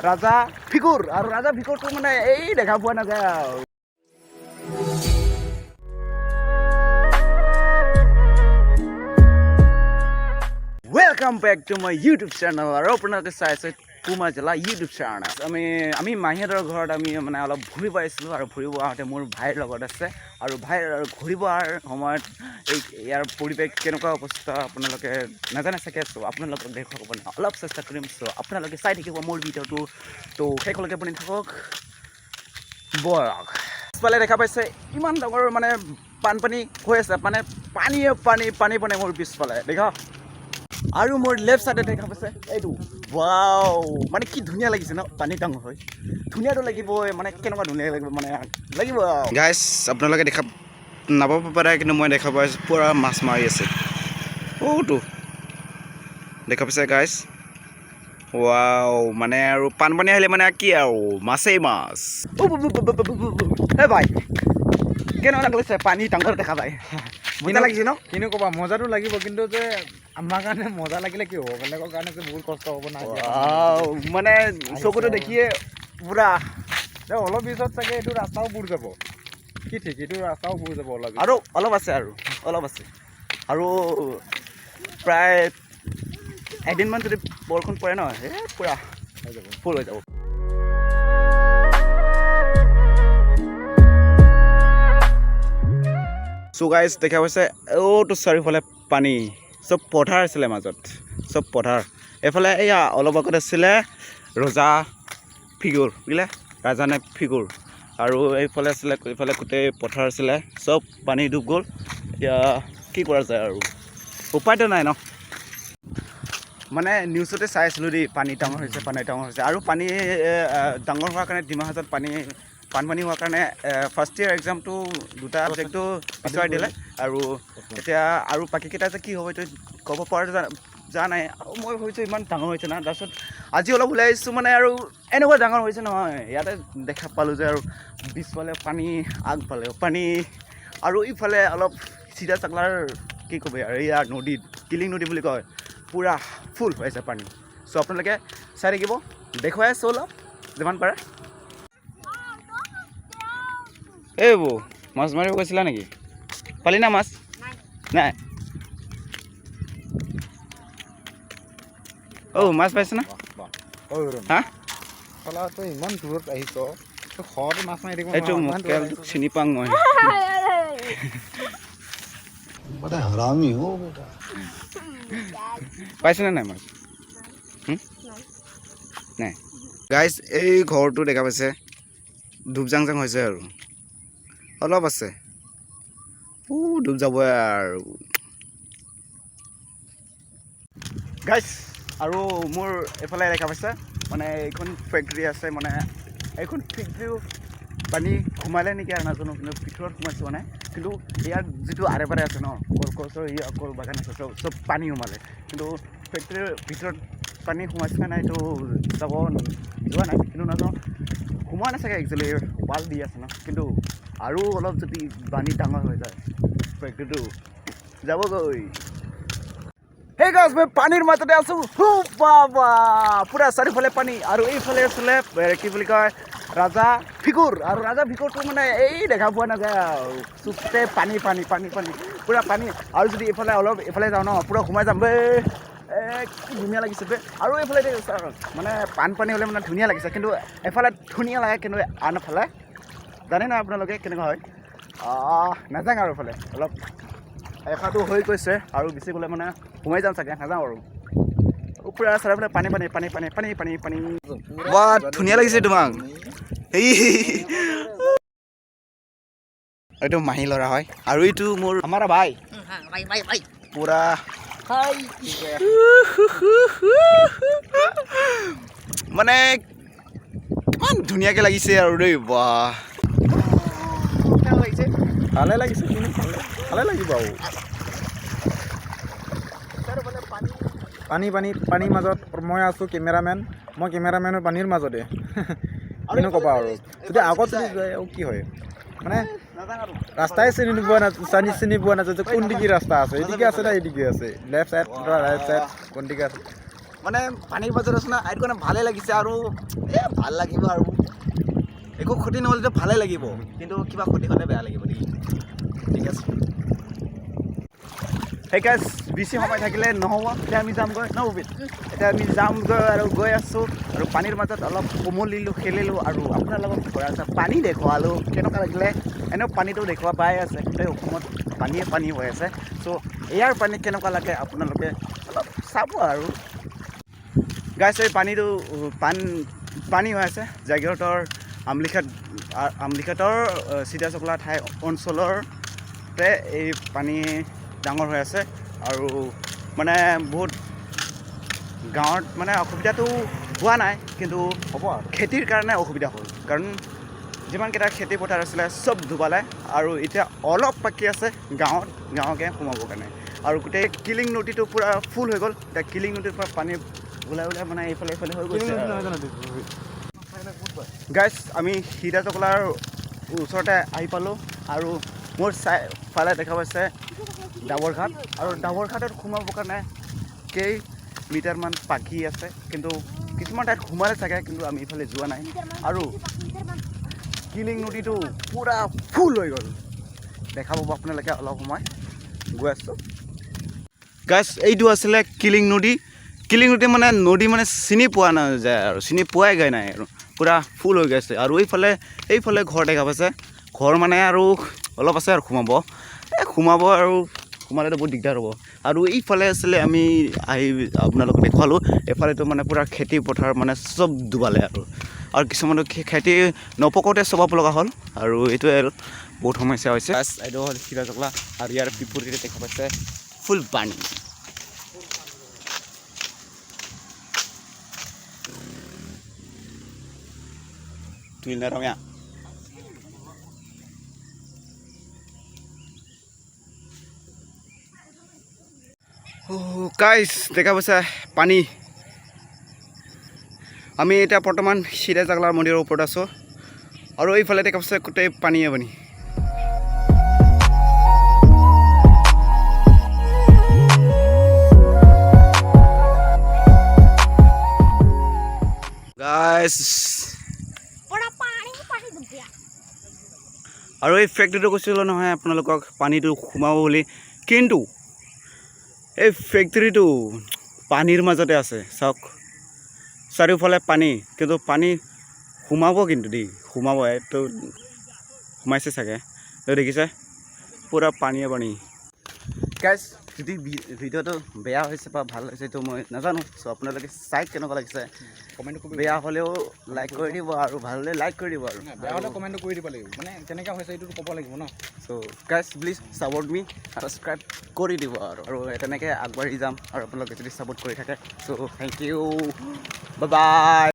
ৰাজা ফিগুৰ আৰু ৰাজা ফিগুৰটো মানে এই দেখা পোৱা নাযায় আৰু Welcome back to my YouTube channel. আৰু আপোনালোকে চাই আছে pumahjela YouTube channel. আমি মাহীহঁতৰ ঘৰত আমি মানে অলপ ঘূৰিব আহিছিলোঁ আৰু ঘূৰিব আহোঁতে মোৰ ভাইৰ লগত আছে আৰু ভাইৰ ঘূৰিব অহাৰ সময়ত ইয়াৰ পৰিৱেশ কেনেকুৱা অৱস্থা আপোনালোকে নাজানে চাগে চ' আপোনালোকক দেখুৱাব মানে অলপ চেষ্টা কৰিম চ' আপোনালোকে চাই থাকিব মোৰ ভিডিঅ'টো তো শেষলৈকে আপুনি থাকক বলক পিছফালে দেখা পাইছে ইমান ডাঙৰ মানে বানপানী হৈ আছে মানে পানী মোৰ পিছফালে দেখা আৰু মোৰ লেফ্ট সাইডে দেখা পাইছে এইটো ওয়াও মানে কি ধুনীয়া লাগিছে ন পানী ডাঙৰ হয় ধুনীয়াটো লাগিবই মানে কেনেকুৱা ধুনীয়া লাগিব মানে লাগিব গাইছ আপোনালোকে দেখা নাপাব পাৰে কিন্তু মই দেখা পাইছো পুৰা মাছ মাৰি আছে ওটো দেখা পাইছে গাইছ ওয়াও মানে আৰু পানী আহিলে মানে কি আৰু মাছেই মাছ হে ভাই কেনেকুৱা লাগিছে পানী ডাঙৰ দেখা পাই মজা লাগিছে ন কিনো ক'বা মজাটো লাগিব কিন্তু যে আমাৰ কাৰণে মজা লাগিলে কি হ'ব বেলেগৰ কাৰণে যে বহুত কষ্ট হ'ব না মানে চকুটো দেখিয়ে পুৰা অলপ পিছত চাগে এইটো ৰাস্তাও বুৰ যাব কি ঠিক এইটো ৰাস্তাও বুৰ যাব অলপ আছে আৰু প্ৰায় এদিনমান যদি বৰষুণ পৰে ন পুৰা হৈ যাব ফুল হৈ যাব চ' গাইজ দেখা পাইছে এইটো চাৰিওফালে পানী চব পথাৰ আছিলে মাজত চব পথাৰ এইফালে এয়া অলপ আগত আছিলে ৰজা ফিগুৰ বুজিলে ৰাজানে ফিগুৰ আৰু এইফালে আছিলে এইফালে গোটেই পথাৰ আছিলে চব পানী ডুব গ'ল এতিয়া কি কৰা যায় আৰু উপায়তো নাই ন মানে নিউজতে চাই আছিলোঁ দেই পানী ডাঙৰ হৈছে আৰু পানী ডাঙৰ হোৱাৰ কাৰণে ডিমাহাজত বানপানী হোৱাৰ কাৰণে ফাৰ্ষ্ট ইয়েৰ এক্সামটো দুটা ছাবজেক্টটো পিছুৱাই দিলে আৰু এতিয়া আৰু বাকীকেইটা যে কি হ'ব এইটো ক'ব পৰা যোৱা নাই আৰু মই ভাবিছোঁ ইমান ডাঙৰ হৈছে না তাৰপিছত আজি অলপ ওলাই আহিছোঁ মানে আৰু এনেকুৱা ডাঙৰ হৈছে নহয় ইয়াতে দেখা পালোঁ যে আৰু পিছফালে পানী আগফালেও পানী আৰু ইফালে অলপ চিধা চাকলাৰ কি ক'ব আৰু ইয়াৰ নদীত কিলিং নদী বুলি কয় পুৰা ফুল হৈ আছে পানী চ' আপোনালোকে চাই থাকিব দেখুৱাই আছোঁ অলপ যিমান পাৰে এই বৌ মাছ মাৰিব গৈছিলা নেকি পালি না মাছ নাই মাছ পাইছে না হা তই ইমান দূৰত আহিছ ঘৰতে মাছ মাৰি দিব এইটো মোকেলটো চিনি পাওঁ মই হাৰামি হ বেটা পাইছেনে নাই মাছ নাই গাইজ এই ঘৰটো দেখা পাইছে ডুবজাং হৈছে আৰু অলপ আছে ডুব যাবই আৰু গাইজ আৰু মোৰ এইফালে দেখা পাইছে মানে এইখন ফেক্টৰী আছে মানে এইখন ফেক্টৰীও পানী সোমালে নেকি আৰু নাজানো কিন্তু ভিতৰত সোমাইছোঁ মানে কিন্তু ইয়াৰ যিটো আৰে পাৰে আছে ন কলগছৰ কল বাগান আছে চব পানী সোমালে কিন্তু ফেক্টৰীৰ ভিতৰত পানী সোমাইছে নাই এইটো যোৱা নাই কিন্তু নাজানো সোমোৱা নাই চাগে একচুৱেলি ৱাল দি আছে ন কিন্তু আৰু অলপ যদি পানী ডাঙৰ হৈ যায় ফেক্টৰীটো যাবগৈ সেই গাছ মই পানীৰ মাজতে আছোঁ বাবা পুৰা চাৰিওফালে পানী আৰু এইফালে আছিলে কি বুলি কয় ৰাজা ফিগুৰ আৰু ৰাজা ফিগুৰটো মানে এই দেখা পোৱা নাযায় আৰু চুতে পানী পুৰা পানী আৰু যদি এইফালে যাওঁ ন পুৰা সোমাই যাম বে কি ধুনীয়া লাগিছে বে আৰু এইফালে মানে পানী হ'লে মানে ধুনীয়া লাগিছে কিন্তু এফালে ধুনীয়া লাগে কিন্তু আনফালে জানে না আপোনালোকে কেনেকুৱা হয় নাযাওঁ আৰু এইফালে অলপ এফাটো হৈ গৈছে আৰু বেছি গ'লে মানে সোমাই যাম চাগে নাযাওঁ আৰু পুৰা চাৰিওফালে পানী বা ধুনীয়া লাগিছে তোমাক এইটো মাহী ল'ৰা হয় আৰু এইটো মোৰ আমাৰ ভাই পুৰা মানে ইমান ধুনীয়াকৈ লাগিছে আৰু দেই বাহ ভালে লাগিছে কিন্তু ভালে লাগিব আৰু পানীৰ মাজত মই আছোঁ কেমেৰামেনৰ পানীৰ মাজতে কিনো ক'বা আৰু যদি আগত যদি যায় আৰু কি হয় মানে ৰাস্তাই চিনি পোৱা নাযায় যে কোনদিকে ৰাস্তা আছে এইদিকে আছে না এইদিকে আছে লেফ্ট চাইড ৰাইট চাইড কোনদিকে আছে মানে পানীৰ মাজত আছোঁ না এইটো কাৰণে ভালেই লাগিছে আৰু ভাল লাগিব আৰু একো ক্ষতি নহ'লেতো ভালেই লাগিব কিন্তু কিবা ক্ষতি হ'লে বেয়া লাগিব নেকি ঠিক আছে সেই গাইজ বেছি সময় থাকিলে নহ'ব এতিয়া আমি যামগৈ ন উবিত এতিয়া আমি যামগৈ আৰু গৈ আছোঁ আৰু পানীৰ মাজত অলপ কোমলিলোঁ খেলিলোঁ আৰু আপোনাৰ লগত ঘৰ আছে পানী দেখুৱালোঁ কেনেকুৱা লাগিলে এনেও পানীটো দেখুওৱা পাই আছে গোটেই অসমত পানী হৈ আছে চ' এয়াৰ পানী কেনেকুৱা লাগে আপোনালোকে অলপ চাব আৰু গাইজ এই পানীটো পানী হৈ আছে জাগিৰোডৰ আমলিঘাটৰ চিধাচকলা ঠাই অঞ্চলতে এই পানী ডাঙৰ হৈ আছে আৰু মানে বহুত গাঁৱত মানে অসুবিধাটো হোৱা নাই কিন্তু হ'ব আৰু খেতিৰ কাৰণে অসুবিধা হ'ল কাৰণ যিমানকেইটা খেতি পথাৰ আছিলে চব ডুবালে আৰু এতিয়া অলপ বাকী আছে গাঁৱকে সোমাবৰ কাৰণে আৰু গোটেই কিলিং নদীটো পূৰা ফুল হৈ গ'ল এতিয়া কিলিং নদীৰ পৰা পানী ওলাই মানে এইফালে হৈ গৈছে গাইজ আমি চিধাচকলাৰ ওচৰতে আহি পালোঁ আৰু মোৰ ফালে দেখা পাইছে ডাবৰ ঘাট আৰু ডাবৰ ঘাটত সোমাবৰ কাৰণে কেইমিটাৰমান পাখি আছে কিন্তু কিছুমান ঠাইত সোমালে চাগে কিন্তু আমি ইফালে যোৱা নাই আৰু কিলিং নদীটো পূৰা ফুল হৈ গ'ল দেখা পাব আপোনালোকে অলপ সময় গৈ আছোঁ গাইজ এইটো আছিলে কিলিং নদী মানে নদী মানে চিনি পোৱা নাযায় আৰু চিনি পোৱাই গৈ নাই আৰু পূৰা ফুল হৈ গৈছে আৰু এইফালে ঘৰ দেখা পাইছে ঘৰ মানে আৰু অলপ আছে আৰু সোমাব আৰু সোমালেতো বহুত দিগদাৰ হ'ব আৰু এইফালে আছিলে আমি আহি আপোনালোকক দেখুৱালোঁ এইফালেতো মানে পূৰা খেতি পথাৰ মানে চব ডুবালে আৰু কিছুমানে খেতি নপকোঁতে চপাব লগা হ'ল আৰু এইটোৱে আৰু বহুত সমস্যা হৈছে এইটো হ'ল চিধাচকলা আৰু ইয়াৰ বিপৰীতে দেখা পাইছে ফুল পানী গাইজ দেখা পাইছে পানী আমি এতিয়া বৰ্তমান চিধাচকলাৰ মন্দিৰৰ ওপৰত আছোঁ আৰু এইফালে দেখা পাইছে গোটেই পানী গাইজ আৰু এই ফেক্টৰীটো কৈছিলোঁ নহয় আপোনালোকক পানীটো সোমাব বুলি কিন্তু এই ফেক্টৰীটো পানীৰ মাজতে আছে চাওক চাৰিওফালে পানী কিন্তু পানী সোমাব কিন্তু সোমাব এইটো সোমাইছে চাগে দেখিছে পূৰা পানী গাইজ যদি ভিডিঅ'টো বেয়া হৈছে বা ভাল হৈছে এইটো মই নাজানো চ' আপোনালোকে চাই কেনেকুৱা লাগিছে কমেণ্ট বেয়া হ'লেও লাইক কৰি দিব আৰু ভাল হ'লে লাইক কৰি দিব আৰু বেয়া হ'লে কমেণ্ট কৰি দিব লাগিব মানে কেনেকুৱা হৈছে এইটো ক'ব লাগিব ন so' guys please support me subscribe কৰি দিব আৰু তেনেকৈ আগবাঢ়ি যাম আৰু আপোনালোকে যদি ছাপৰ্ট কৰি থাকে চ' থেংক ইউ বাই বাই